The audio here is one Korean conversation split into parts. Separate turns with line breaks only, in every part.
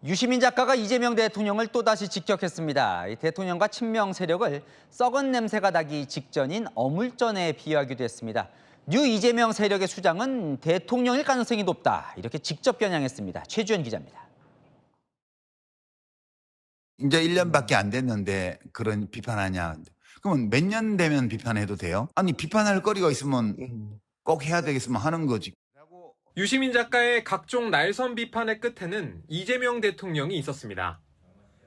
유시민 작가가 이재명 대통령을 또다시 직격했습니다. 이 대통령과 친명 세력을 썩은 냄새가 나기 직전인 어물전에 비유하기도 했습니다. 뉴 이재명 세력의 수장은 대통령일 가능성이 높다. 이렇게 직접 겨냥했습니다. 최주연 기자입니다.
이제 1년밖에 안 됐는데 그런 비판하냐. 그러면 몇 년 되면 비판해도 돼요? 아니 비판할 거리가 있으면 꼭 해야 되겠으면 하는 거지.
유시민 작가의 각종 날선 비판의 끝에는 이재명 대통령이 있었습니다.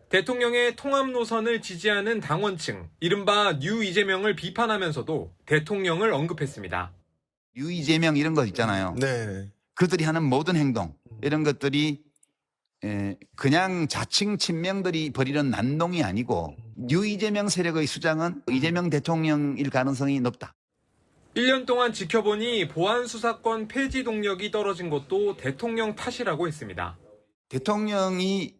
대통령의 통합 노선을 지지하는 당원층, 이른바 뉴 이재명을 비판하면서도 대통령을 언급했습니다.
뉴 이재명 이런 거 있잖아요.
네.
그들이 하는 모든 행동 이런 것들이 그냥 자칭 친명들이 벌이는 난동이 아니고 뉴 이재명 세력의 수장은 이재명 대통령일 가능성이 높다.
1년 동안 지켜보니 보안수사권 폐지 동력이 떨어진 것도 대통령 탓이라고 했습니다.
대통령이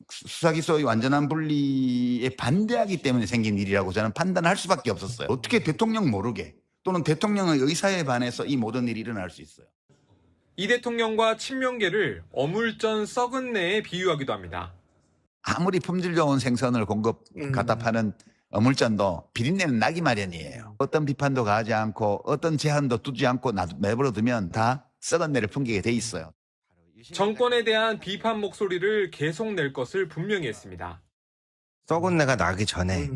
수사기소의 완전한 분리에 반대하기 때문에 생긴 일이라고 저는 판단할 수밖에 없었어요. 어떻게 대통령 모르게 또는 대통령의 의사에 반해서 이 모든 일이 일어날 수 있어요.
이 대통령과 친명계를 어물전 썩은 내에 비유하기도 합니다.
아무리 품질 좋은 생선을 갖다 파는 어물전도 비린내는 나기 마련이에요. 어떤 비판도 가하지 않고 어떤 제한도 두지 않고 내버려두면 다 썩은 내를 풍기게 돼 있어요.
정권에 대한 비판 목소리를 계속 낼 것을 분명히 했습니다.
썩은 내가 나기 전에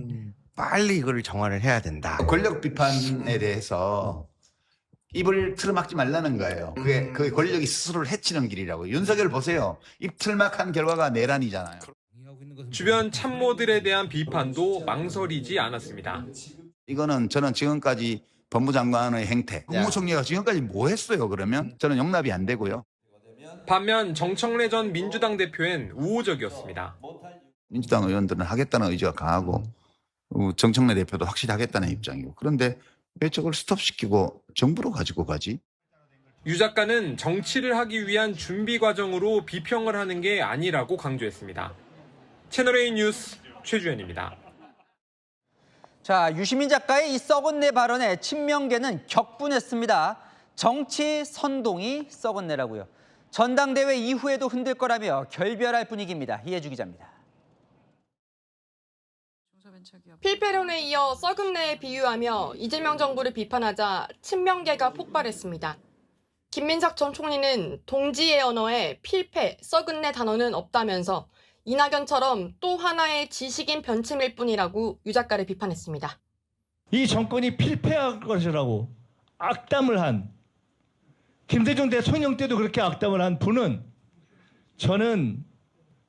빨리 이거를 정화를 해야 된다.
권력 비판에 대해서 입을 틀어막지 말라는 거예요. 그게 권력이 스스로를 해치는 길이라고. 윤석열 보세요. 입 틀막한 결과가 내란이잖아요.
주변 참모들에 대한 비판도 망설이지 않았습니다.
이거는 저는 지금까지 법무장관의 행태, 국무총리가 지금까지 뭐 했어요 그러면? 저는 용납이 안 되고요.
반면 정청래 전 민주당 대표엔 우호적이었습니다.
민주당 의원들은 하겠다는 의지가 강하고 정청래 대표도 확실히 하겠다는 입장이고 그런데 왜 저걸 스톱시키고 정부로 가지고 가지?
유 작가는 정치를 하기 위한 준비 과정으로 비평을 하는 게 아니라고 강조했습니다. 채널A 뉴스 최주연입니다.
자, 유시민 작가의 이 썩은 내 발언에 친명계는 격분했습니다. 정치 선동이 썩은 내라고요. 전당대회 이후에도 흔들 거라며 결별할 분위기입니다. 이해주 기자입니다.
필패론에 이어 썩은 내에 비유하며 이재명 정부를 비판하자 친명계가 폭발했습니다. 김민석 전 총리는 동지의 언어에 필패, 썩은 내 단어는 없다면서 이낙연처럼 또 하나의 지식인 변침일 뿐이라고 유 작가를 비판했습니다.
이 정권이 필패할 것이라고 악담을 한 김대중 대통령 때도 그렇게 악담을 한 분은 저는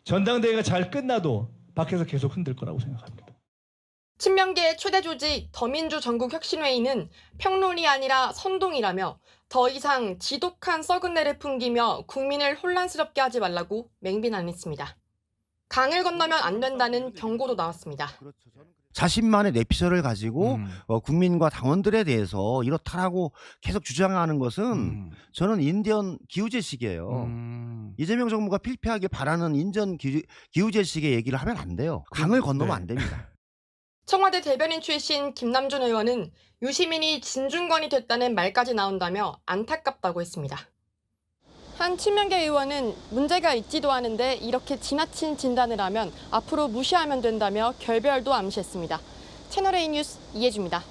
전당대회가 잘 끝나도 밖에서 계속 흔들 거라고 생각합니다.
친명계의 최대 조직 더민주 전국혁신회의는 평론이 아니라 선동이라며 더 이상 지독한 썩은 내를 풍기며 국민을 혼란스럽게 하지 말라고 맹비난했습니다. 강을 건너면 안 된다는 경고도 나왔습니다.
자신만의 내피셜을 가지고 국민과 당원들에 대해서 이렇다라고 계속 주장하는 것은 저는 인디언 기우제식이에요. 이재명 정부가 필패하길 바라는 인전 기우제식의 얘기를 하면 안 돼요. 강을 건너면 안 됩니다.
청와대 대변인 출신 김남준 의원은 유시민이 진중권이 됐다는 말까지 나온다며 안타깝다고 했습니다. 한 친명계 의원은 문제가 있지도 않은데 이렇게 지나친 진단을 하면 앞으로 무시하면 된다며 결별도 암시했습니다. 채널A 뉴스 이해주입니다.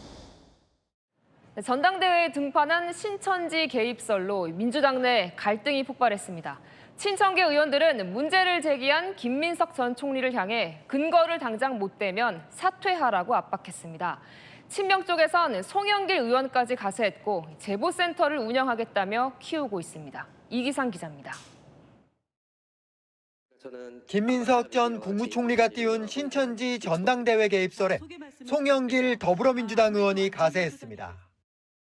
전당대회에 등판한 신천지 개입설로 민주당 내 갈등이 폭발했습니다. 친천계 의원들은 문제를 제기한 김민석 전 총리를 향해 근거를 당장 못 대면 사퇴하라고 압박했습니다. 친명 쪽에선 송영길 의원까지 가세했고 제보센터를 운영하겠다며 키우고 있습니다. 이기상 기자입니다.
김민석 전 국무총리가 띄운 신천지 전당대회 개입설에 송영길 더불어민주당 의원이 가세했습니다.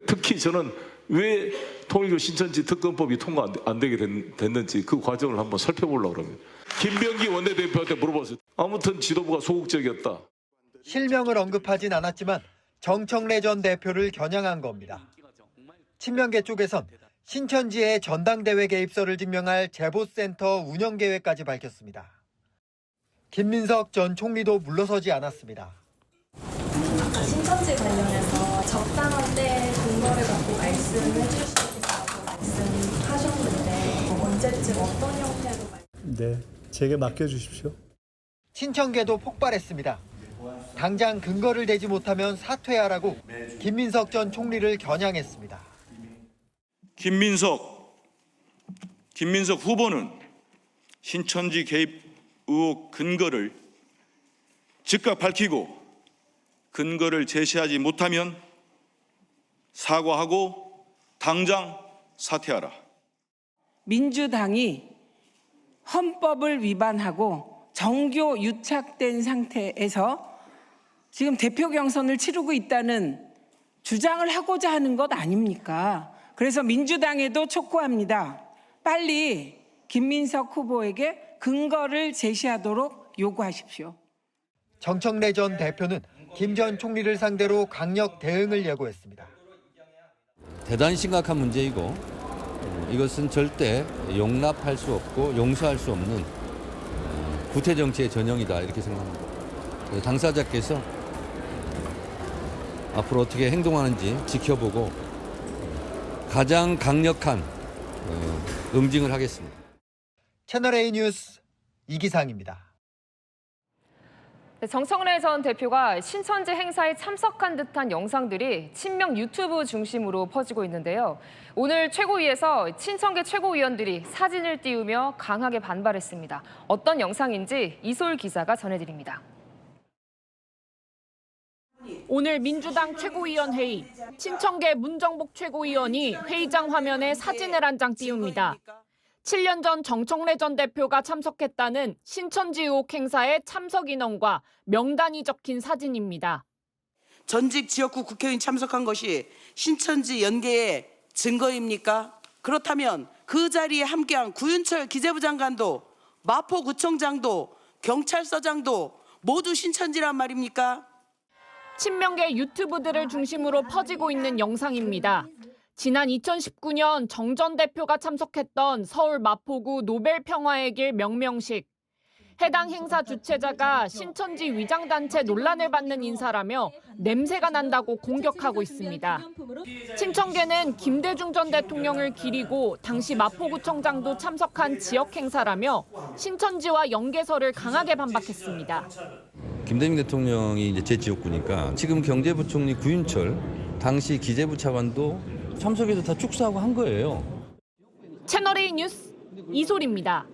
특히 저는 왜 통일교 신천지 특검법이 통과 안 되게 됐는지 그 과정을 한번 살펴보려고 합니다. 김병기 원내대표한테 물어봤어요. 아무튼 지도부가 소극적이었다.
실명을 언급하진 않았지만 정청래 전 대표를 겨냥한 겁니다. 친명계 쪽에선 신천지의 전당대회 개입설을 증명할 제보센터 운영 계획까지 밝혔습니다. 김민석 전 총리도 물러서지 않았습니다.
아까 신천지 관련해서 적당한 때 근거를 갖고 말씀해 주시겠다고 말씀하셨는데 언제쯤 어떤 형태로
네.
제게 맡겨주십시오.
친청계도 폭발했습니다. 당장 근거를 대지 못하면 사퇴하라고 김민석 전 총리를 겨냥했습니다.
김민석 후보는 신천지 개입 의혹 근거를 즉각 밝히고 근거를 제시하지 못하면 사과하고 당장 사퇴하라.
민주당이 헌법을 위반하고 정교 유착된 상태에서 지금 대표 경선을 치르고 있다는 주장을 하고자 하는 것 아닙니까? 그래서 민주당에도 촉구합니다. 빨리 김민석 후보에게 근거를 제시하도록 요구하십시오.
정청래 전 대표는 김 전 총리를 상대로 강력 대응을 예고했습니다.
대단히 심각한 문제이고 이것은 절대 용납할 수 없고 용서할 수 없는 구태 정치의 전형이다 이렇게 생각합니다. 당사자께서 앞으로 어떻게 행동하는지 지켜보고 가장 강력한 응징을 하겠습니다.
채널A 뉴스 이기상입니다.
정청래 전 대표가 신천지 행사에 참석한 듯한 영상들이 친명 유튜브 중심으로 퍼지고 있는데요. 오늘 최고위에서 친청계 최고위원들이 사진을 띄우며 강하게 반발했습니다. 어떤 영상인지 이솔 기자가 전해드립니다.
오늘 민주당 최고위원 회의, 친청계 문정복 최고위원이 회의장 화면에 사진을 한 장 띄웁니다. 7년 전 정청래 전 대표가 참석했다는 신천지 의혹 행사의 참석 인원과 명단이 적힌 사진입니다.
전직 지역구 국회의원 참석한 것이 신천지 연계의 증거입니까? 그렇다면 그 자리에 함께한 구윤철 기재부 장관도 마포구청장도 경찰서장도 모두 신천지란 말입니까?
친명계 유튜브들을 중심으로 퍼지고 있는 영상입니다. 지난 2019년 정 전 대표가 참석했던 서울 마포구 노벨평화의 길 명명식. 해당 행사 주최자가 신천지 위장단체 논란을 받는 인사라며 냄새가 난다고 공격하고 있습니다. 친청계는 김대중 전 대통령을 기리고 당시 마포구청장도 참석한 지역 행사라며 신천지와 연계설을 강하게 반박했습니다.
김대중 대통령이 이제 제 지역구니까 지금 경제부총리 구윤철 당시 기재부 차관도 참석해서 다 축사하고 한 거예요.
채널A 뉴스 이솔입니다.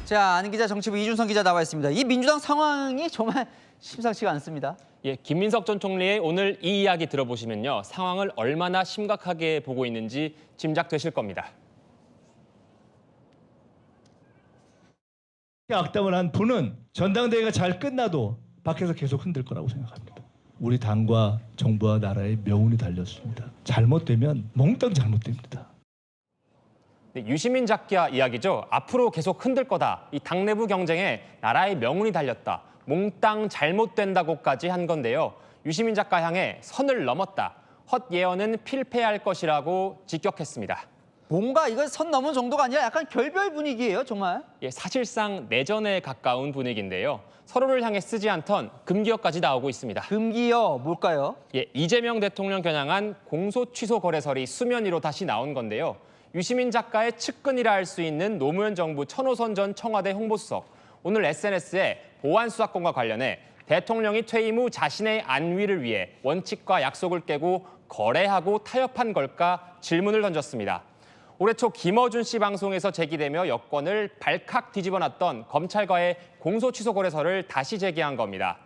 자, 아는 기자 정치부 이준성 기자 나와 있습니다. 이 민주당 상황이 정말 심상치가 않습니다.
예, 김민석 전 총리의 오늘 이 이야기 들어보시면요. 상황을 얼마나 심각하게 보고 있는지 짐작되실 겁니다.
악담을 한 분은 전당대회가 잘 끝나도 밖에서 계속 흔들 거라고 생각합니다. 우리 당과 정부와 나라의 명운이 달렸습니다. 잘못되면 몽땅 잘못됩니다.
네, 유시민 작가 이야기죠. 앞으로 계속 흔들 거다. 이 당내부 경쟁에 나라의 명운이 달렸다. 몽땅 잘못된다고까지 한 건데요. 유시민 작가 향해 선을 넘었다. 헛 예언은 필패할 것이라고 직격했습니다.
뭔가 이건 선 넘은 정도가 아니라 약간 결별 분위기예요, 정말.
예, 사실상 내전에 가까운 분위기인데요. 서로를 향해 쓰지 않던 금기어까지 나오고 있습니다.
금기어 뭘까요?
예, 이재명 대통령 겨냥한 공소 취소 거래설이 수면 위로 다시 나온 건데요. 유시민 작가의 측근이라 할 수 있는 노무현 정부 천호선 전 청와대 홍보수석. 오늘 SNS에 보안 수사권과 관련해 대통령이 퇴임 후 자신의 안위를 위해 원칙과 약속을 깨고 거래하고 타협한 걸까 질문을 던졌습니다. 올해 초 김어준 씨 방송에서 제기되며 여권을 발칵 뒤집어놨던 검찰과의 공소 취소 거래설을 다시 제기한 겁니다.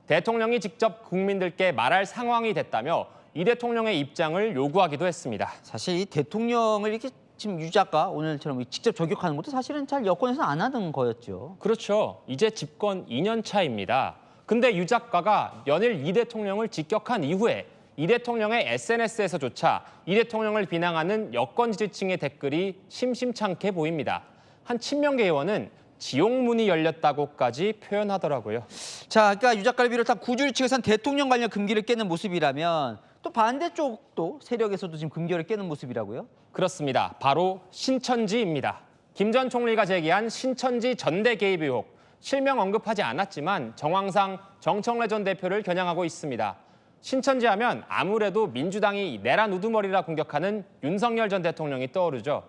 대통령이 직접 국민들께 말할 상황이 됐다며 이 대통령의 입장을 요구하기도 했습니다.
사실 이 대통령을 이렇게 지금 유 작가 오늘처럼 직접 저격하는 것도 사실은 잘 여권에서는 안 하던 거였죠.
그렇죠. 이제 집권 2년 차입니다. 근데 유 작가가 연일 이 대통령을 직격한 이후에 이 대통령의 SNS에서조차 이 대통령을 비난하는 여권 지지층의 댓글이 심심찮게 보입니다. 한 친명계 의원은 지옥문이 열렸다고까지 표현하더라고요.
자, 그러니까 유 작가를 비롯한 구주류 측에선 대통령 관련 금기를 깨는 모습이라면 또 반대쪽도 세력에서도 지금 금기를 깨는 모습이라고요?
그렇습니다. 바로 신천지입니다. 김 전 총리가 제기한 신천지 전대 개입 의혹. 실명 언급하지 않았지만 정황상 정청래 전 대표를 겨냥하고 있습니다. 신천지 하면 아무래도 민주당이 내란 우두머리라 공격하는 윤석열 전 대통령이 떠오르죠.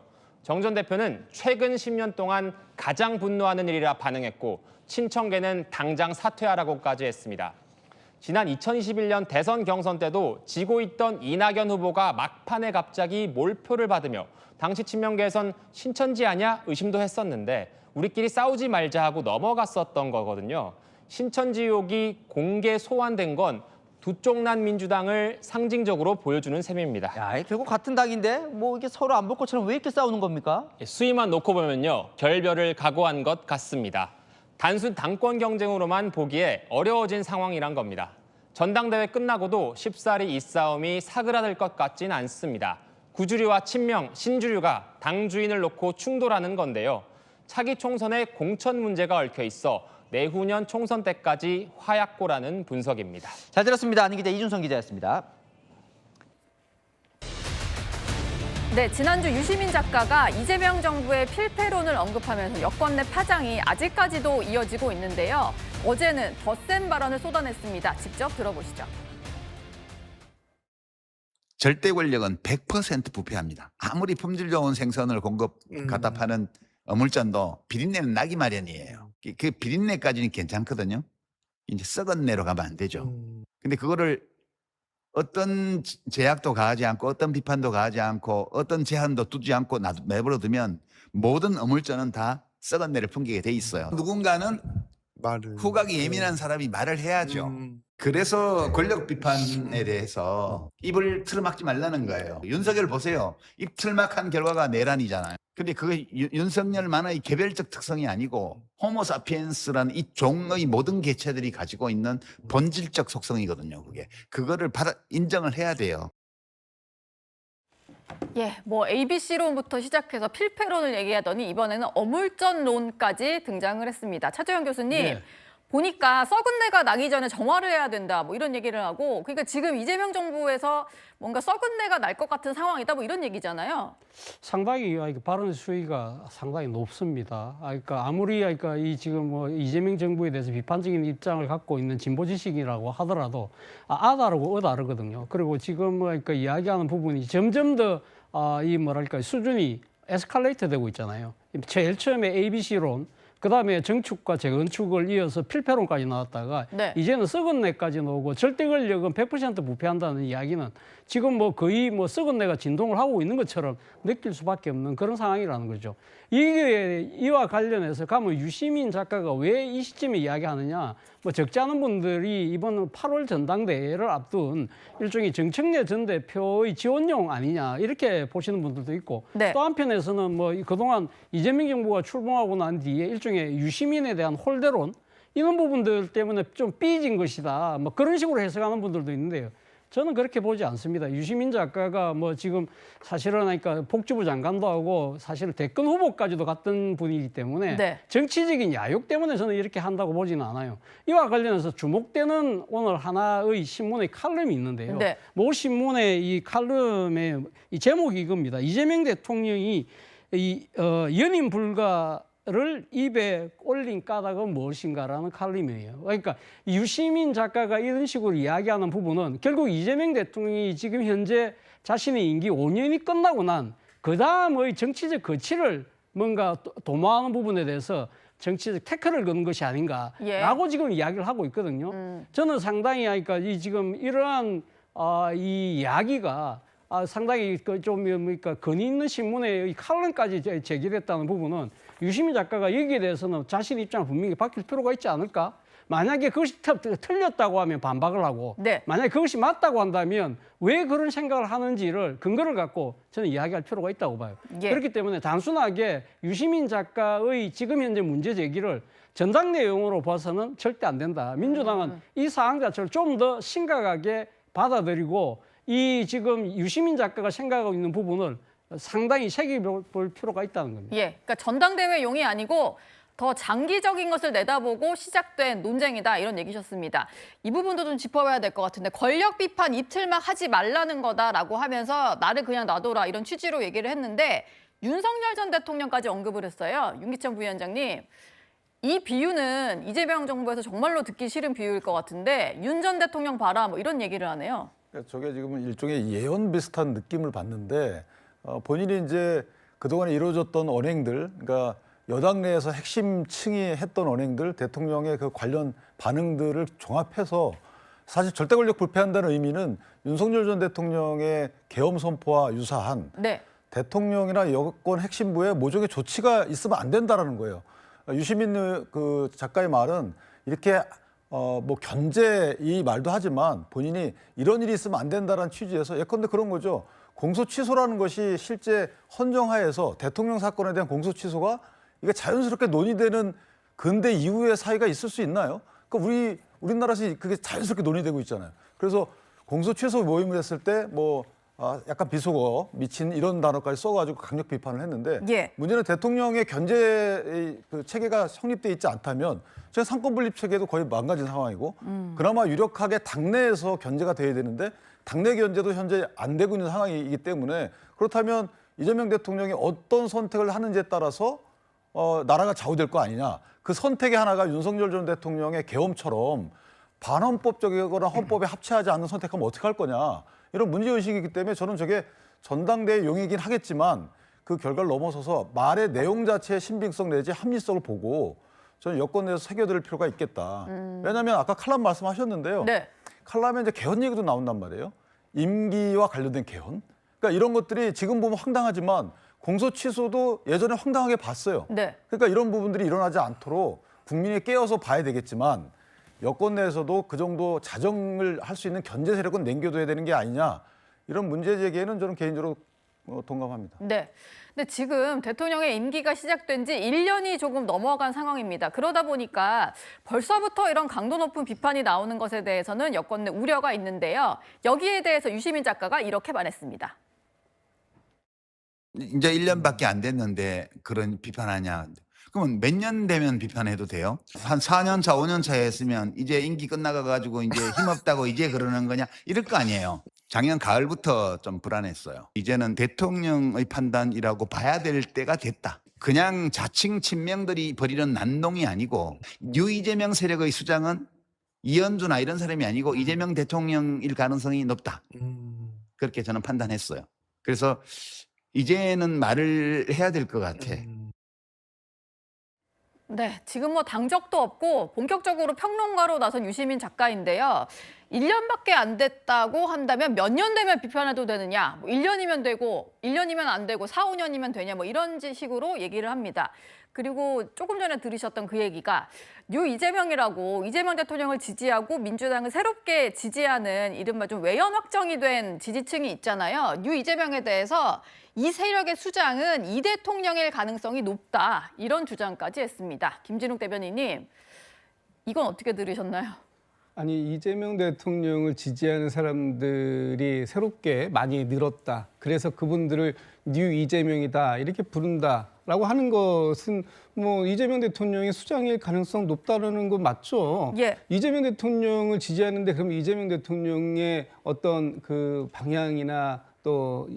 정 전 대표는 최근 10년 동안 가장 분노하는 일이라 반응했고 친청계는 당장 사퇴하라고까지 했습니다. 지난 2021년 대선 경선 때도 지고 있던 이낙연 후보가 막판에 갑자기 몰표를 받으며 당시 친명계에선 신천지 아냐 의심도 했었는데 우리끼리 싸우지 말자 하고 넘어갔었던 거거든요. 신천지 의혹이 공개 소환된 건 두 쪽 난 민주당을 상징적으로 보여주는 셈입니다.
야, 결국 같은 당인데 뭐 이게 서로 안 볼 것처럼 왜 이렇게 싸우는 겁니까?
수위만 놓고 보면요. 결별을 각오한 것 같습니다. 단순 당권 경쟁으로만 보기에 어려워진 상황이란 겁니다. 전당대회 끝나고도 쉽사리 이 싸움이 사그라들 것 같진 않습니다. 구주류와 친명, 신주류가 당 주인을 놓고 충돌하는 건데요. 차기 총선에 공천 문제가 얽혀 있어 내후년 총선 때까지 화약고라는 분석입니다.
잘 들었습니다. 안희 기자, 이준성 기자였습니다.
네, 지난주 유시민 작가가 이재명 정부의 필패론을 언급하면서 여권 내 파장이 아직까지도 이어지고 있는데요. 어제는 더 센 발언을 쏟아냈습니다. 직접 들어보시죠.
절대 권력은 100% 부패합니다. 아무리 품질 좋은 생선을 갖다 파는 어물전도 비린내는 나기 마련이에요. 그 비린내까지는 괜찮거든요. 이제 썩은 내로 가면 안 되죠. 근데 그거를 어떤 제약도 가하지 않고 어떤 비판도 가하지 않고 어떤 제한도 두지 않고 내버려두면 모든 어물전은 다 썩은 내를 풍기게 돼 있어요. 누군가는 후각이 예민한 사람이 말을 해야죠. 그래서 권력 비판에 대해서 입을 틀어막지 말라는 거예요. 윤석열 보세요. 입 틀막한 결과가 내란이잖아요. 근데 그게 윤석열만의 개별적 특성이 아니고 호모사피엔스라는 이 종의 모든 개체들이 가지고 있는 본질적 속성이거든요. 그거를 인정을 해야 돼요.
예, 뭐 ABC론부터 시작해서 필패론을 얘기하더니 이번에는 어물전론까지 등장을 했습니다. 차재현 교수님, 네. 보니까 썩은 내가 나기 전에 정화를 해야 된다, 뭐 이런 얘기를 하고, 그러니까 지금 이재명 정부에서 뭔가 썩은 내가 날 것 같은 상황이다, 뭐 이런 얘기잖아요.
상당히 발언 수위가 상당히 높습니다. 그러니까 아무리 이 지금 뭐 이재명 정부에 대해서 비판적인 입장을 갖고 있는 진보 지식이라고 하더라도 아다르고 어다르거든요. 그리고 지금 이야기하는 부분이 점점 더 수준이 에스컬레이트 되고 있잖아요. 제일 처음에 ABC론, 그다음에 정축과 재건축을 이어서 필패론까지 나왔다가 네. 이제는 썩은 내까지 나오고 절대 권력은 100% 부패한다는 이야기는 지금 뭐 거의 뭐 썩은 내가 진동을 하고 있는 것처럼 느낄 수밖에 없는 그런 상황이라는 거죠. 이와 관련해서 가면 유시민 작가가 왜 이 시점에 이야기하느냐, 뭐 적지 않은 분들이 이번 8월 전당대회를 앞둔 일종의 정청래 전 대표의 지원용 아니냐 이렇게 보시는 분들도 있고 네. 또 한편에서는 뭐 그동안 이재명 정부가 출범하고 난 뒤에 일종의 유시민에 대한 홀대론 이런 부분들 때문에 좀 삐진 것이다, 뭐 그런 식으로 해석하는 분들도 있는데요. 저는 그렇게 보지 않습니다. 유시민 작가가 뭐 지금 사실은 복지부 장관도 하고 사실 대권 후보까지도 갔던 분이기 때문에 네. 정치적인 야욕 때문에 저는 이렇게 한다고 보지는 않아요. 이와 관련해서 주목되는 오늘 하나의 신문의 칼럼이 있는데요. 네. 모 신문의 이 칼럼의 이 제목이 이겁니다. 이재명 대통령이 연임 불가를 입에 올린 까닭은 무엇인가라는 칼럼이에요. 그러니까 유시민 작가가 이런 식으로 이야기하는 부분은 결국 이재명 대통령이 지금 현재 자신의 임기 5년이 끝나고 난 그 다음의 정치적 거취를 뭔가 도모하는 부분에 대해서 정치적 태클을 거는 것이 아닌가라고 예. 지금 이야기를 하고 있거든요. 저는 상당히 지금 이러한 이 이야기가 상당히 좀 근위 있는 신문의 칼럼까지 제기됐다는 부분은 유시민 작가가 여기에 대해서는 자신 입장을 분명히 밝힐 필요가 있지 않을까? 만약에 그것이 틀렸다고 하면 반박을 하고 네. 만약에 그것이 맞다고 한다면 왜 그런 생각을 하는지를 근거를 갖고 저는 이야기할 필요가 있다고 봐요. 예. 그렇기 때문에 단순하게 유시민 작가의 지금 현재 문제 제기를 전당내용으로 봐서는 절대 안 된다. 민주당은 이 사안 자체를 좀 더 심각하게 받아들이고 이 지금 유시민 작가가 생각하고 있는 부분을 상당히 새겨볼 필요가 있다는 겁니다.
예, 그러니까 전당대회용이 아니고 더 장기적인 것을 내다보고 시작된 논쟁이다 이런 얘기셨습니다. 이 부분도 좀 짚어봐야 될 것 같은데 권력 비판 이틀막 하지 말라는 거다라고 하면서 나를 그냥 놔둬라 이런 취지로 얘기를 했는데 윤석열 전 대통령까지 언급을 했어요. 윤기천 부위원장님. 이 비유는 이재명 정부에서 정말로 듣기 싫은 비유일 것 같은데 윤 전 대통령 봐라 뭐 이런 얘기를 하네요.
저게 지금 일종의 예언 비슷한 느낌을 받는데 본인이 이제 그동안에 이루어졌던 언행들, 그러니까 여당 내에서 핵심층이 했던 언행들, 대통령의 그 관련 반응들을 종합해서 사실 절대 권력 불패한다는 의미는 윤석열 전 대통령의 계엄 선포와 유사한
네.
대통령이나 여권 핵심부에 모종의 조치가 있으면 안 된다라는 거예요. 유시민 그 작가의 말은 이렇게 뭐 견제 이 말도 하지만 본인이 이런 일이 있으면 안 된다라는 취지에서 예컨대 그런 거죠. 공소 취소라는 것이 실제 헌정하에서 대통령 사건에 대한 공소 취소가 이게 자연스럽게 논의되는 근대 이후의 사회가 있을 수 있나요? 그러니까 우리나라에서 그게 자연스럽게 논의되고 있잖아요. 그래서 공소 취소 모임을 했을 때 뭐 약간 비속어, 미친 이런 단어까지 써가지고 강력 비판을 했는데
예.
문제는 대통령의 견제 그 체계가 성립돼 있지 않다면 제 상권 분립 체계도 거의 망가진 상황이고 그나마 유력하게 당내에서 견제가 돼야 되는데 당내 견제도 현재 안 되고 있는 상황이기 때문에 그렇다면 이재명 대통령이 어떤 선택을 하는지에 따라서 나라가 좌우될 거 아니냐. 그 선택의 하나가 윤석열 전 대통령의 계엄처럼 반헌법적이거나 헌법에 합치하지 않는 선택하면 어떻게 할 거냐. 이런 문제의식이기 때문에 저는 저게 전당대회 용이긴 하겠지만 그 결과를 넘어서서 말의 내용 자체의 신빙성 내지 합리성을 보고 저는 여권 내에서 새겨들 필요가 있겠다. 왜냐하면 아까 칼럼 말씀하셨는데요.
네.
칼럼에 이제 개헌 얘기도 나온단 말이에요. 임기와 관련된 개헌. 그러니까 이런 것들이 지금 보면 황당하지만 공소 취소도 예전에 황당하게 봤어요.
네.
그러니까 이런 부분들이 일어나지 않도록 국민이 깨어서 봐야 되겠지만 여권 내에서도 그 정도 자정을 할 수 있는 견제 세력은 남겨둬야 되는 게 아니냐. 이런 문제 제기에는 저는 개인적으로 동감합니다.
네. 근데 지금 대통령의 임기가 시작된 지 1년이 조금 넘어간 상황입니다. 그러다 보니까 벌써부터 이런 강도 높은 비판이 나오는 것에 대해서는 여권 내 우려가 있는데요. 여기에 대해서 유시민 작가가 이렇게 말했습니다.
이제 1년밖에 안 됐는데 그런 비판하냐. 그러면 몇 년 되면 비판해도 돼요? 한 4년 차, 5년 차에 했으면 이제 임기 끝나가지고 이제 힘없다고 이제 그러는 거냐? 이럴 거 아니에요. 작년 가을부터 좀 불안했어요. 이제는 대통령의 판단이라고 봐야 될 때가 됐다. 그냥 자칭 친명들이 벌이는 난동이 아니고 뉴 이재명 세력의 수장은 이현주나 이런 사람이 아니고 이재명 대통령일 가능성이 높다. 그렇게 저는 판단했어요. 그래서 이제는 말을 해야 될 것 같아.
네, 지금 뭐 당적도 없고 본격적으로 평론가로 나선 유시민 작가인데요. 1년밖에 안 됐다고 한다면 몇 년 되면 비판해도 되느냐? 뭐 1년이면 되고 1년이면 안 되고 4, 5년이면 되냐? 뭐 이런 식으로 얘기를 합니다. 그리고 조금 전에 들으셨던 그 얘기가 뉴 이재명이라고 이재명 대통령을 지지하고 민주당을 새롭게 지지하는 이른바 좀 외연 확정이 된 지지층이 있잖아요. 뉴 이재명에 대해서 이 세력의 수장은 이 대통령일 가능성이 높다. 이런 주장까지 했습니다. 김진욱 대변인님, 이건 어떻게 들으셨나요?
아니 이재명 대통령을 지지하는 사람들이 새롭게 많이 늘었다. 그래서 그분들을 뉴 이재명이다 이렇게 부른다라고 하는 것은 뭐 이재명 대통령의 수장일 가능성 높다라는 건 맞죠.
예.
이재명 대통령을 지지하는데 그럼 이재명 대통령의 어떤 그 방향이나 또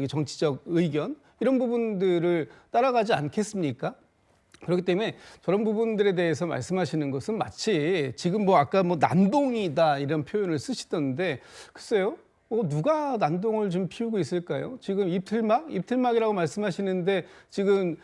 정치적 의견 이런 부분들을 따라가지 않겠습니까? 그렇기 때문에 저런 부분들에 대해서 말씀하시는 것은 마치 지금 뭐 아까 뭐 난동이다 이런 표현을 쓰시던데 글쎄요. 누가 난동을 좀 피우고 있을까요? 지금 입틀막이라고 말씀하시는데 지금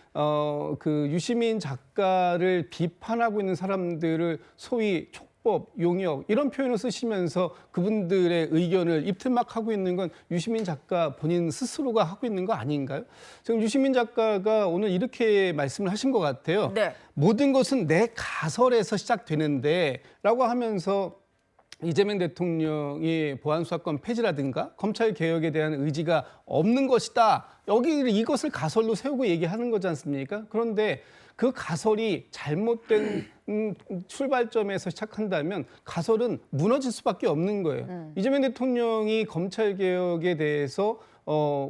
그 유시민 작가를 비판하고 있는 사람들을 소위 촉법, 용역 이런 표현을 쓰시면서 그분들의 의견을 입틀막하고 있는 건 유시민 작가 본인 스스로가 하고 있는 거 아닌가요? 지금 유시민 작가가 오늘 이렇게 말씀을 하신 것 같아요.
네.
모든 것은 내 가설에서 시작되는데 라고 하면서 이재명 대통령이 보안수사권 폐지라든가 검찰 개혁에 대한 의지가 없는 것이다. 여기 이것을 가설로 세우고 얘기하는 거지 않습니까? 그런데 그 가설이 잘못된 출발점에서 시작한다면 가설은 무너질 수밖에 없는 거예요. 이재명 대통령이 검찰 개혁에 대해서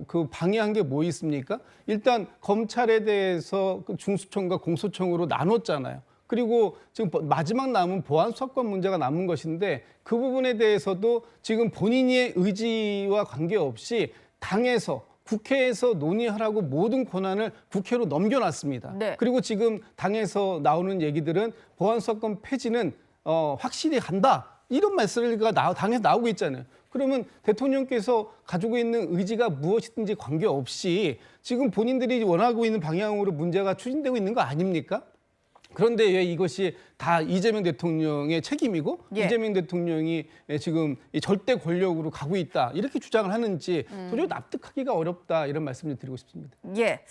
그 방해한 게 뭐 있습니까? 일단 검찰에 대해서 그 중수청과 공소청으로 나눴잖아요. 그리고 지금 마지막 남은 보안수사권 문제가 남은 것인데 그 부분에 대해서도 지금 본인의 의지와 관계없이 당에서 국회에서 논의하라고 모든 권한을 국회로 넘겨놨습니다.
네.
그리고 지금 당에서 나오는 얘기들은 보안수사권 폐지는 확실히 간다. 이런 말씀이 당에서 나오고 있잖아요. 그러면 대통령께서 가지고 있는 의지가 무엇이든지 관계없이 지금 본인들이 원하고 있는 방향으로 문제가 추진되고 있는 거 아닙니까? 그런데 왜 이것이 다 이재명 대통령의 책임이고 이재명 대통령이 지금 이 절대 권력으로 가고 있다 이렇게 주장을 하는지 도저히 납득하기가 어렵다 이런 말씀을 드리고 싶습니다.
예.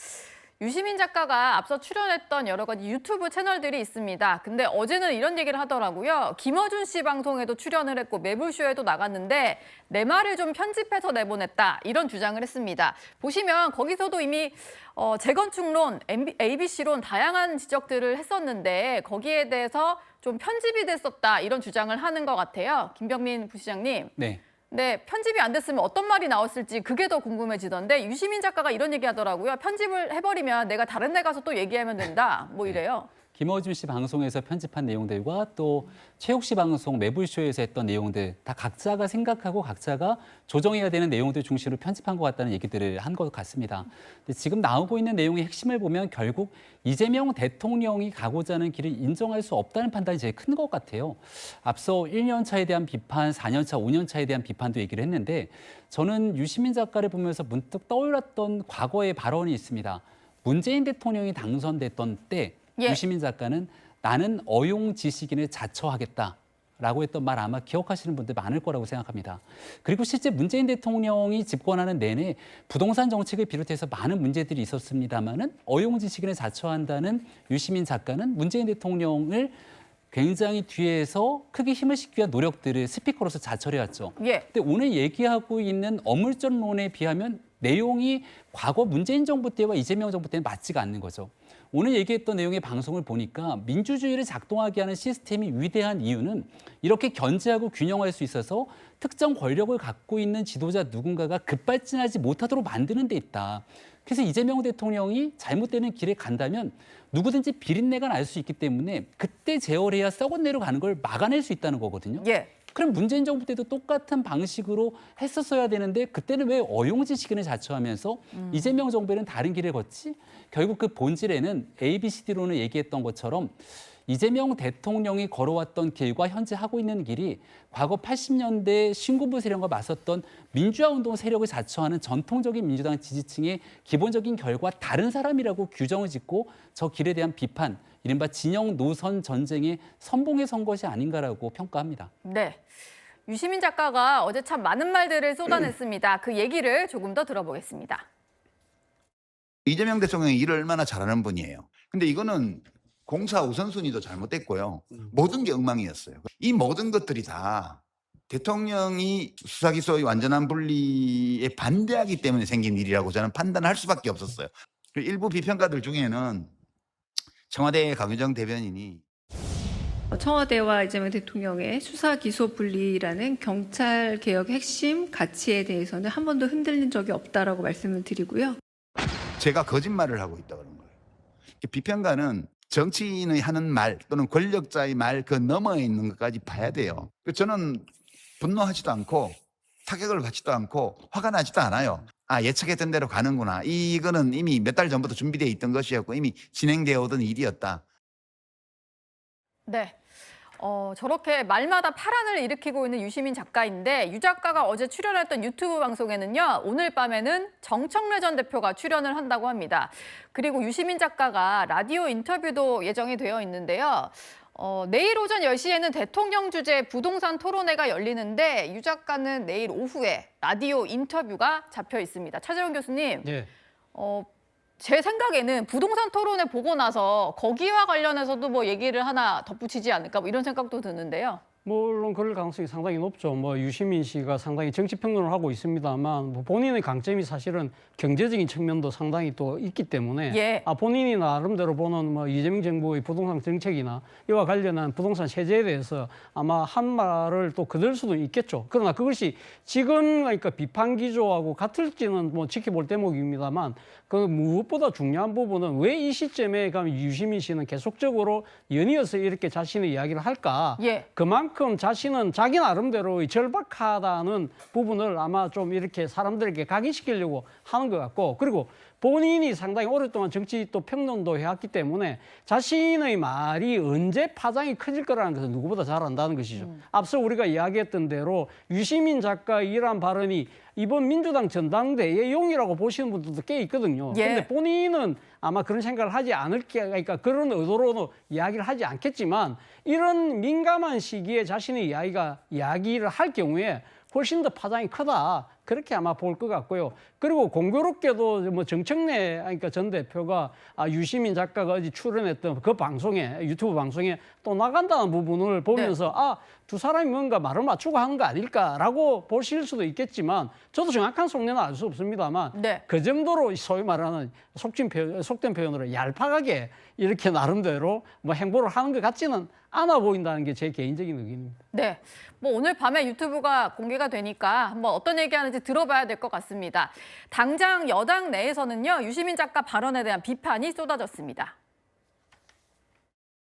유시민 작가가 앞서 출연했던 여러 가지 유튜브 채널들이 있습니다. 근데 어제는 이런 얘기를 하더라고요. 김어준 씨 방송에도 출연을 했고 매불쇼에도 나갔는데 내 말을 좀 편집해서 내보냈다 이런 주장을 했습니다. 보시면 거기서도 이미 재건축론, ABC론 다양한 지적들을 했었는데 거기에 대해서 좀 편집이 됐었다 이런 주장을 하는 것 같아요. 김병민 부시장님.
네.
네, 편집이 안 됐으면 어떤 말이 나왔을지 그게 더 궁금해지던데 유시민 작가가 이런 얘기 하더라고요. 편집을 해버리면 내가 다른 데 가서 또 얘기하면 된다. 뭐 이래요.
김어준 씨 방송에서 편집한 내용들과 또 최욱 씨 방송 매불쇼에서 했던 내용들 다 각자가 생각하고 각자가 조정해야 되는 내용들 중심으로 편집한 것 같다는 얘기들을 한 것 같습니다. 근데 지금 나오고 있는 내용의 핵심을 보면 결국 이재명 대통령이 가고자 하는 길을 인정할 수 없다는 판단이 제일 큰 것 같아요. 앞서 1년 차에 대한 비판, 4년 차, 5년 차에 대한 비판도 얘기를 했는데 저는 유시민 작가를 보면서 문득 떠올랐던 과거의 발언이 있습니다. 문재인 대통령이 당선됐던 때 유시민 작가는 나는 어용지식인을 자처하겠다라고 했던 말 아마 기억하시는 분들 많을 거라고 생각합니다. 그리고 실제 문재인 대통령이 집권하는 내내 부동산 정책을 비롯해서 많은 문제들이 있었습니다마는 어용지식인을 자처한다는 유시민 작가는 문재인 대통령을 굉장히 뒤에서 크게 힘을 싣기 위한 노력들을 스피커로서 자처해왔죠. 근데 오늘 얘기하고 있는 어물전론에 비하면 내용이 과거 문재인 정부 때와 이재명 정부 때는 맞지가 않는 거죠. 오늘 얘기했던 내용의 방송을 보니까 민주주의를 작동하게 하는 시스템이 위대한 이유는 이렇게 견제하고 균형할 수 있어서 특정 권력을 갖고 있는 지도자 누군가가 급발진하지 못하도록 만드는 데 있다. 그래서 이재명 대통령이 잘못되는 길에 간다면 누구든지 비린내가 날 수 있기 때문에 그때 제어해야 썩은 내로 가는 걸 막아낼 수 있다는 거거든요. 그럼 문재인 정부 때도 똑같은 방식으로 했었어야 되는데 그때는 왜 어용지식인을 자처하면서 이재명 정부에는 다른 길을 걷지? 결국 그 본질에는 ABCD론을 얘기했던 것처럼 이재명 대통령이 걸어왔던 길과 현재 하고 있는 길이 과거 80년대 신군부 세력과 맞섰던 민주화운동 세력을 자처하는 전통적인 민주당 지지층의 기본적인 결과 다른 사람이라고 규정을 짓고 저 길에 대한 비판, 이른바 진영 노선 전쟁의 선봉에 선 것이 아닌가라고 평가합니다.
네, 유시민 작가가 어제 참 많은 말들을 쏟아냈습니다. 그 얘기를 조금 더 들어보겠습니다.
이재명 대통령이 일을 얼마나 잘하는 분이에요. 근데 이거는 공사 우선순위도 잘못됐고요. 모든 게 엉망이었어요. 이 모든 것들이 다 대통령이 수사기소의 완전한 분리에 반대하기 때문에 생긴 일이라고 저는 판단할 수밖에 없었어요. 일부 비평가들 중에는 청와대 강효정 대변인이
청와대와 이재명 대통령의 수사 기소 분리라는 경찰 개혁 핵심 가치에 대해서는 한 번도 흔들린 적이 없다라고 말씀을 드리고요.
제가 거짓말을 하고 있다 그런 거예요. 비평가는 정치인의 하는 말 또는 권력자의 말 그 너머에 있는 것까지 봐야 돼요. 저는 분노하지도 않고 타격을 받지도 않고 화가 나지도 않아요. 아, 예측했던 대로 가는구나. 이거는 이미 몇 달 전부터 준비되어 있던 것이었고 이미 진행되어 오던 일이었다.
네. 저렇게 말마다 파란을 일으키고 있는 유시민 작가인데 유 작가가 어제 출연했던 유튜브 방송에는요. 오늘 밤에는 정청래 전 대표가 출연을 한다고 합니다. 그리고 유시민 작가가 라디오 인터뷰도 예정이 되어 있는데요. 내일 오전 10시에는 대통령 주재 부동산 토론회가 열리는데 유 작가는 내일 오후에 라디오 인터뷰가 잡혀 있습니다. 차재원 교수님.
네.
제 생각에는 부동산 토론회 보고 나서 거기와 관련해서도 뭐 얘기를 하나 덧붙이지 않을까 뭐 이런 생각도 드는데요.
물론 그럴 가능성이 상당히 높죠. 유시민 씨가 상당히 정치 평론을 하고 있습니다만 본인의 강점이 사실은 경제적인 측면도 상당히 또 있기 때문에 본인이 나름대로 보는 이재명 정부의 부동산 정책이나 이와 관련한 부동산 세제에 대해서 아마 한 말을 또 거둘 수도 있겠죠. 그러나 그것이 지금 그러니까 비판 기조하고 같을지는 지켜볼 대목입니다만 그 무엇보다 중요한 부분은 왜 이 시점에 유시민 씨는 계속적으로 연이어서 이렇게 자신의 이야기를 할까? 그만큼 자신은 자기 나름대로의 절박하다는 부분을 아마 좀 이렇게 사람들에게 각인시키려고 하는 것 같고, 그리고 본인이 상당히 오랫동안 정치 또 평론도 해왔기 때문에 자신의 말이 언제 파장이 커질 거라는 것을 누구보다 잘 안다는 것이죠. 앞서 우리가 이야기했던 대로 유시민 작가의 이러한 발언이 이번 민주당 전당대회 용이라고 보시는 분들도 꽤 있거든요. 그런데
예.
본인은 아마 그런 생각을 하지 않을 게, 그러니까 그런 의도로 이야기를 하지 않겠지만 이런 민감한 시기에 자신의 이야기를 할 경우에 훨씬 더 파장이 크다. 그렇게 아마 볼 것 같고요. 그리고 공교롭게도 뭐 정청래 그러니까 전 대표가 유시민 작가가 어제 출연했던 그 방송에 유튜브 방송에 또 나간다는 부분을 보면서 두 사람이 뭔가 말을 맞추고 하는 거 아닐까라고 보실 수도 있겠지만 저도 정확한 속내는 알 수 없습니다만 그 정도로 소위 말하는 속된 표현으로 얄팍하게 이렇게 나름대로 뭐 행보를 하는 것 같지는 않아 보인다는 게 제 개인적인 의견입니다.
네, 뭐 오늘 밤에 유튜브가 공개가 되니까 한번 어떤 얘기하는지 들어봐야 될 것 같습니다. 당장 여당 내에서는요, 유시민 작가 발언에 대한 비판이 쏟아졌습니다.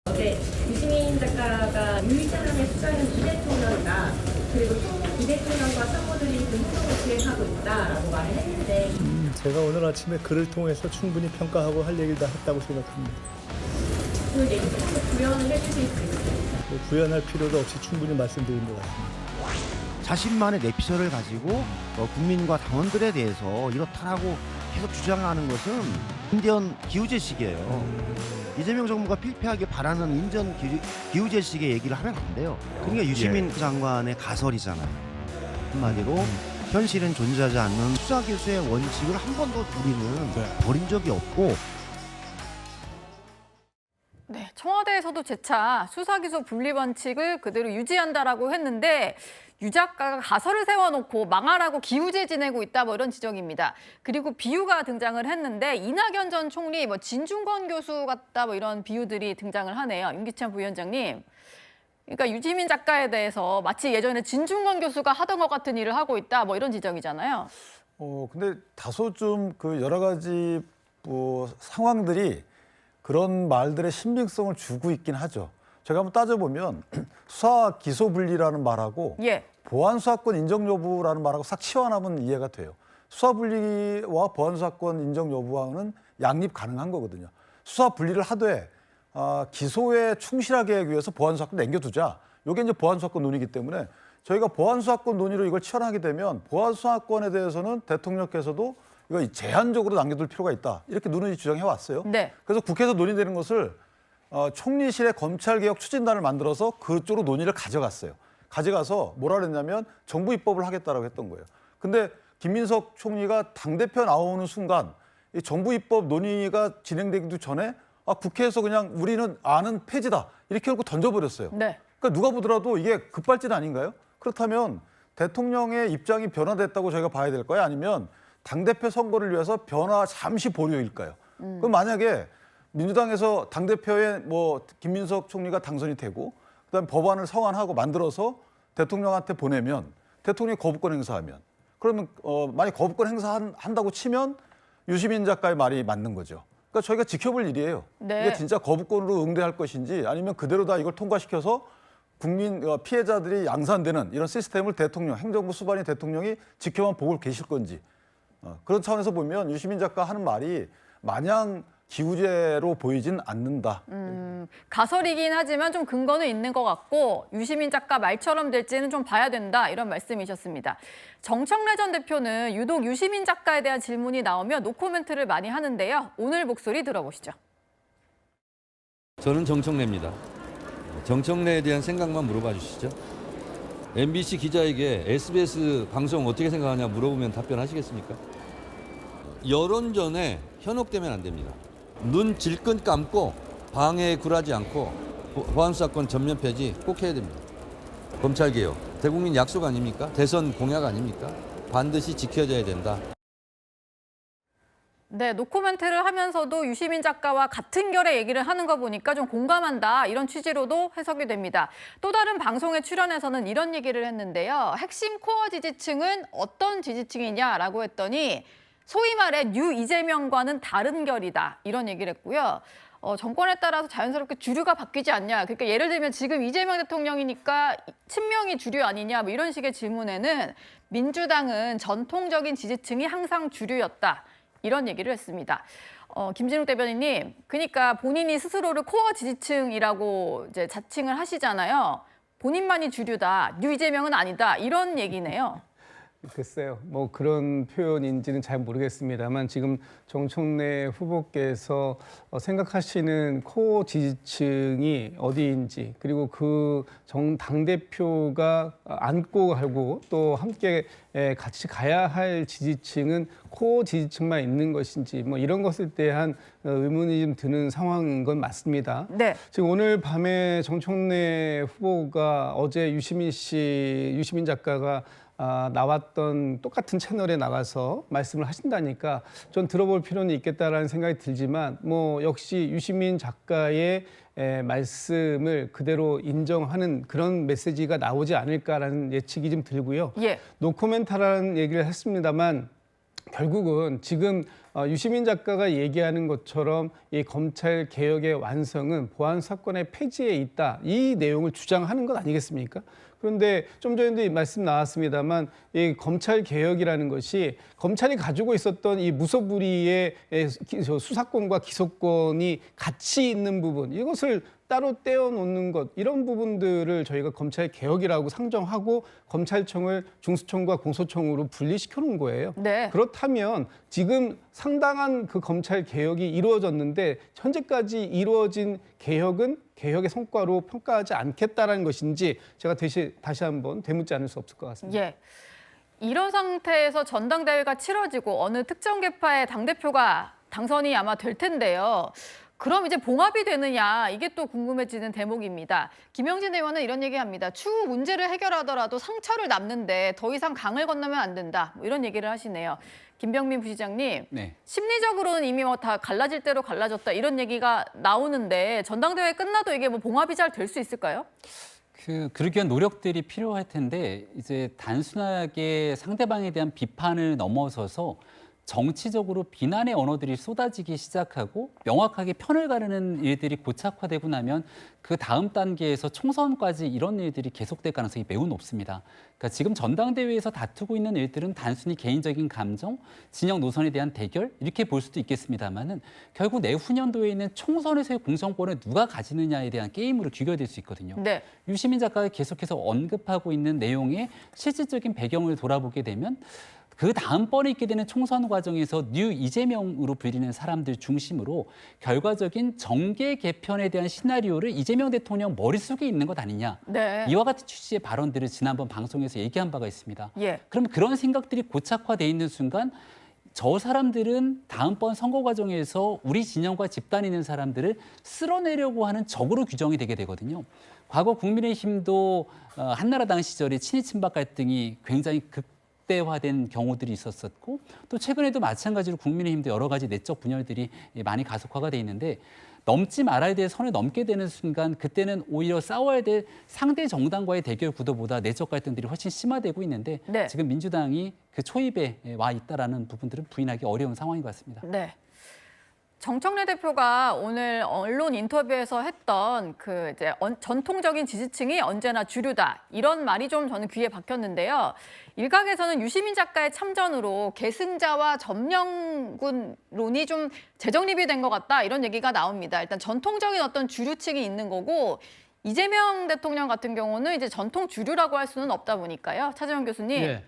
어제 유시민 작가가 유일자랑에 수사하는 이 대통령이다. 그리고 이 대통령과 참모들이 그 행동을 수행하고 있다라고 말을 했는데
제가 오늘 아침에 글을 통해서 충분히 평가하고 할 얘기를 다 했다고 생각합니다.
그 얘기 좀 구현을 해주실 수 있어요?
뭐 구현할 필요도 없이 충분히 말씀드린 것 같습니다.
자신만의 내피셜을 가지고 국민과 당원들에 대해서 이렇다라고 계속 주장하는 것은 인디언 기우제식이에요. 이재명 정부가 필패하길 바라는 인전 기우제식의 얘기를 하면 안 돼요. 그러니까 유시민 장관의 가설이잖아요. 한마디로 현실은 존재하지 않는 수사기소의 원칙을 한 번도 우리는 버린 적이 없고
네, 청와대에서도 재차 수사기소 분리 원칙을 그대로 유지한다라고 했는데 유 작가가 가설을 세워놓고 망하라고 기우제 지내고 있다 뭐 이런 지적입니다. 그리고 비유가 등장을 했는데 이낙연 전 총리 뭐 진중권 교수 같다 뭐 이런 비유들이 등장을 하네요. 윤기찬 부위원장님. 그러니까 유시민 작가에 대해서 마치 예전에 진중권 교수가 하던 것 같은 일을 하고 있다 뭐 이런 지적이잖아요.
근데 다소 좀 그 여러 가지 뭐 상황들이 그런 말들의 신빙성을 주고 있긴 하죠. 제가 한번 따져보면 수사 기소 분리라는 말하고 보안 수사권 인정 여부라는 말하고 싹 치워나면 이해가 돼요. 수사 분리와 보안 수사권 인정 여부와는 양립 가능한 거거든요. 수사 분리를 하되 기소에 충실하게 하기 위해서 보안 수사권 남겨두자. 이게 이제 보안 수사권 논의이기 때문에 저희가 보안 수사권 논의로 이걸 치환하게 되면 보안 수사권에 대해서는 대통령께서도 이거 제한적으로 남겨둘 필요가 있다. 이렇게 누누이 주장해 왔어요. 그래서 국회에서 논의되는 것을 총리실의 검찰개혁 추진단을 만들어서 그쪽으로 논의를 가져갔어요. 가져가서 뭐라 그랬냐면 정부 입법을 하겠다라고 했던 거예요. 근데 김민석 총리가 당대표 나오는 순간 이 정부 입법 논의가 진행되기도 전에 국회에서 그냥 우리는 안은 폐지다. 이렇게 놓고 던져버렸어요. 그러니까 누가 보더라도 이게 급발진 아닌가요? 그렇다면 대통령의 입장이 변화됐다고 저희가 봐야 될까요? 아니면 당대표 선거를 위해서 변화 잠시 보류일까요? 그럼 만약에 민주당에서 당대표에 뭐 김민석 총리가 당선이 되고 그다음에 법안을 성안하고 만들어서 대통령한테 보내면 대통령이 거부권 행사하면 그러면 만약 거부권 행사한다고 치면 유시민 작가의 말이 맞는 거죠. 그러니까 저희가 지켜볼 일이에요. 이게 진짜 거부권으로 응대할 것인지 아니면 그대로 다 이걸 통과시켜서 국민 피해자들이 양산되는 이런 시스템을 대통령, 행정부 수반인 대통령이 지켜만 보고 계실 건지 그런 차원에서 보면 유시민 작가 하는 말이 마냥 기우제로 보이진 않는다.
가설이긴 하지만 좀 근거는 있는 것 같고 유시민 작가 말처럼 될지는 좀 봐야 된다 이런 말씀이셨습니다. 정청래 전 대표는 유독 유시민 작가에 대한 질문이 나오면 노코멘트를 많이 하는데요. 오늘 목소리 들어보시죠.
저는 정청래입니다. 정청래에 대한 생각만 물어봐 주시죠. MBC 기자에게 SBS 방송 어떻게 생각하냐 물어보면 답변하시겠습니까? 여론전에 현혹되면 안 됩니다. 눈 질끈 감고 방해에 굴하지 않고 보안수사권 전면 폐지 꼭 해야 됩니다. 검찰개혁, 대국민 약속 아닙니까? 대선 공약 아닙니까? 반드시 지켜져야 된다.
네, 노코멘트를 하면서도 유시민 작가와 같은 결의 얘기를 하는 거 보니까 좀 공감한다 이런 취지로도 해석이 됩니다. 또 다른 방송에 출연해서는 이런 얘기를 했는데요. 핵심 코어 지지층은 어떤 지지층이냐라고 했더니 소위 말해 뉴 이재명과는 다른 결이다 이런 얘기를 했고요. 정권에 따라서 자연스럽게 주류가 바뀌지 않냐. 그러니까 예를 들면 지금 이재명 대통령이니까 친명이 주류 아니냐 뭐 이런 식의 질문에는 민주당은 전통적인 지지층이 항상 주류였다. 이런 얘기를 했습니다. 김진욱 대변인님, 그러니까 본인이 스스로를 코어 지지층이라고 이제 자칭을 하시잖아요. 본인만이 주류다, 뉴 이재명은 아니다 이런 얘기네요.
글쎄요, 뭐 그런 표현인지는 잘 모르겠습니다만 지금 정청래 후보께서 생각하시는 코어 지지층이 어디인지, 그리고 그 당대표가 안고 가고 또 함께 같이 가야 할 지지층은 코어 지지층만 있는 것인지, 뭐 이런 것에 대한 의문이 좀 드는 상황인 건 맞습니다.
네.
지금 오늘 밤에 정청래 후보가 어제 유시민 작가가 나왔던 똑같은 채널에 나가서 말씀을 하신다니까 좀 들어볼 필요는 있겠다라는 생각이 들지만, 뭐 역시 유시민 작가의 말씀을 그대로 인정하는 그런 메시지가 나오지 않을까라는 예측이 좀 들고요.
예.
노코멘터라는 얘기를 했습니다만 결국은 지금 유시민 작가가 얘기하는 것처럼 이 검찰 개혁의 완성은 보안 사건의 폐지에 있다, 이 내용을 주장하는 것 아니겠습니까? 그런데 좀 전에도 말씀 나왔습니다만 이 검찰 개혁이라는 것이 검찰이 가지고 있었던 이 무소불위의 수사권과 기소권이 같이 있는 부분, 이것을 따로 떼어놓는 것, 이런 부분들을 저희가 검찰 개혁이라고 상정하고 검찰청을 중수청과 공소청으로 분리시켜 놓은 거예요.
네.
그렇다면 지금 상당한 그 검찰 개혁이 이루어졌는데 현재까지 이루어진 개혁은 개혁의 성과로 평가하지 않겠다라는 것인지 제가 다시 한번 되묻지 않을 수 없을 것 같습니다.
예. 이런 상태에서 전당대회가 치러지고 어느 특정 계파의 당대표가 당선이 아마 될 텐데요. 그럼 이제 봉합이 되느냐, 이게 또 궁금해지는 대목입니다. 김영진 의원은 이런 얘기합니다. 추후 문제를 해결하더라도 상처를 남는데 더 이상 강을 건너면 안 된다, 뭐 이런 얘기를 하시네요. 김병민 부시장님,
네.
심리적으로는 이미 뭐 다 갈라질 대로 갈라졌다 이런 얘기가 나오는데 전당대회 끝나도 이게 뭐 봉합이 잘 될 수 있을까요?
그러기 위한 노력들이 필요할 텐데, 이제 단순하게 상대방에 대한 비판을 넘어서서 정치적으로 비난의 언어들이 쏟아지기 시작하고 명확하게 편을 가르는 일들이 고착화되고 나면 그 다음 단계에서 총선까지 이런 일들이 계속될 가능성이 매우 높습니다. 그러니까 지금 전당대회에서 다투고 있는 일들은 단순히 개인적인 감정, 진영 노선에 대한 대결 이렇게 볼 수도 있겠습니다만은 결국 내후년도에 있는 총선에서의 공천권을 누가 가지느냐에 대한 게임으로 귀결될 수 있거든요.
네.
유시민 작가가 계속해서 언급하고 있는 내용의 실질적인 배경을 돌아보게 되면 그 다음번에 있게 되는 총선 과정에서 뉴 이재명으로 불리는 사람들 중심으로 결과적인 정계 개편에 대한 시나리오를 이재명 대통령 머릿속에 있는 것 아니냐.
네.
이와 같은 취지의 발언들을 지난번 방송에서 얘기한 바가 있습니다.
예.
그럼 그런 생각들이 고착화돼 있는 순간 저 사람들은 다음번 선거 과정에서 우리 진영과 집단이 있는 사람들을 쓸어내려고 하는 적으로 규정이 되게 되거든요. 과거 국민의힘도 한나라당 시절에 친이 친박 갈등이 굉장히 극대화된 경우들이 있었었고, 또 최근에도 마찬가지로 국민의힘도 여러 가지 내적 분열들이 많이 가속화가 돼 있는데, 넘지 말아야 될 선을 넘게 되는 순간 그때는 오히려 싸워야 될 상대 정당과의 대결 구도보다 내적 갈등들이 훨씬 심화되고 있는데,
네.
지금 민주당이 그 초입에 와 있다라는 부분들은 부인하기 어려운 상황인 것 같습니다.
네. 정청래 대표가 오늘 언론 인터뷰에서 했던 그 이제 전통적인 지지층이 언제나 주류다, 이런 말이 좀 저는 귀에 박혔는데요. 일각에서는 유시민 작가의 참전으로 계승자와 점령군론이 좀 재정립이 된 것 같다, 이런 얘기가 나옵니다. 일단 전통적인 어떤 주류층이 있는 거고, 이재명 대통령 같은 경우는 이제 전통 주류라고 할 수는 없다 보니까요. 차재원 교수님.
네.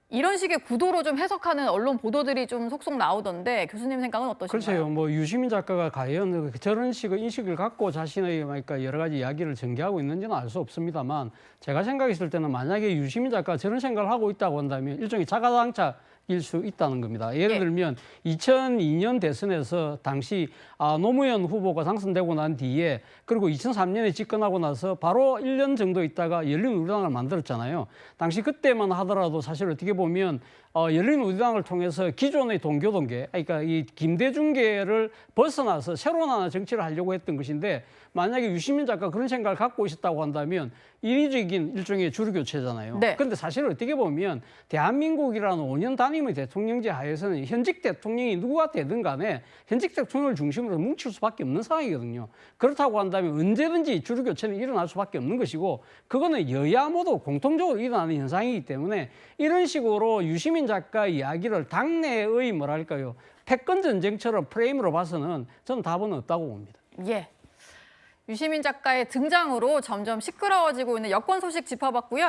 이런 식의 구도로 좀 해석하는 언론 보도들이 좀 속속 나오던데 교수님 생각은 어떠신가요?
글쎄요, 뭐 유시민 작가가 과연 저런 식의 인식을 갖고 자신의 그러니까 여러 가지 이야기를 전개하고 있는지는 알 수 없습니다만, 제가 생각했을 때는 만약에 유시민 작가가 저런 생각을 하고 있다고 한다면 일종의 자가당착일 수 있다는 겁니다. 예를 들면 2002년 대선에서 당시 노무현 후보가 당선되고 난 뒤에, 그리고 2003년에 집권하고 나서 바로 1년 정도 있다가 열린우리당을 만들었잖아요. 당시 그때만 하더라도 사실 어떻게 보면 열린우리당을 통해서 기존의 동교동계, 그러니까 이 김대중계를 벗어나서 새로운 하나 정치를 하려고 했던 것인데, 만약에 유시민 작가 그런 생각을 갖고 있었다고 한다면 인위적인 일종의 주류교체잖아요.
네.
그런데 사실 어떻게 보면 대한민국이라는 5년 단위 하나님의 대통령제 하에서는 현직 대통령이 누구가 되든 간에 현직 대통령을 중심으로 뭉칠 수밖에 없는 상황이거든요. 그렇다고 한다면 언제든지 주류교체는 일어날 수밖에 없는 것이고 그거는 여야 모두 공통적으로 일어나는 현상이기 때문에 이런 식으로 유시민 작가 이야기를 당내의 뭐랄까요 패권 전쟁처럼 프레임으로 봐서는 저는 답은 없다고 봅니다.
예. 유시민 작가의 등장으로 점점 시끄러워지고 있는 여권 소식 짚어봤고요.